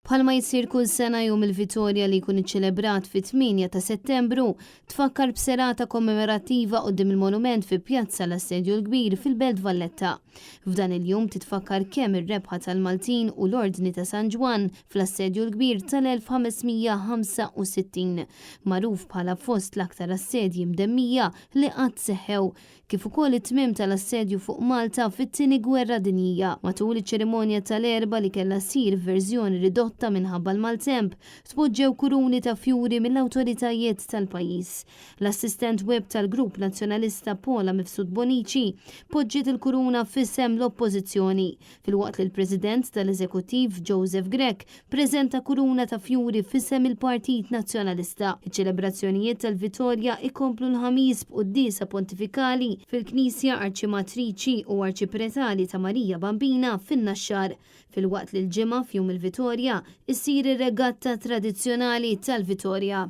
Bħalma jsir kull sena jum il-Vittorja li jkun iċċelebrat fit-8 ta' Settembru, tfakkar b'serata kommemorattiva quddiem il-monument fi Pjazza l-Assedju l-Kbir fil-Belt Valletta. F'dan il-jum titfakkar kemm ir-rebħa tal-Maltin u l-Ordni ta' San Ġwan fl-Assedju l-Kbir tal-1565, magħruf bħala fost l-aktar assedji mdemmija li qatt seħħew, kif ukoll it-tmiem tal-assedju fuq Malta fit-tieni Gwerra Dinjija. Matul iċ-ċerimonja tal-erba li kellha ssir verżjoni ridotta minħabba l-maltemp, tpoġġew kuruni ta' fjuri mill-awtoritajiet tal-pajjiż. L-assistent web tal-Grupp Nazzjonalista Pola Mifsud Bonici poġġiet il-kuruna f'isem l-Oppożizzjoni, filwaqt li l-President tal-Eżekuttiv Joseph Grech preżenta kuruna ta' fjuri f'isem il-Partit Nazzjonalista. Iċ-ċelebrazzjonijiet tal-Vittorja ikomplu l-ħamis b'qudiesa pontifikali fil-Knisja Arċimatriċi u Arċipretali ta' Marija Bambina fin-Naxxar, filwaqt li l-ġimgħa f'jum il-Vittorja issir ir-regatta tradizzjonali tal-Vittorja.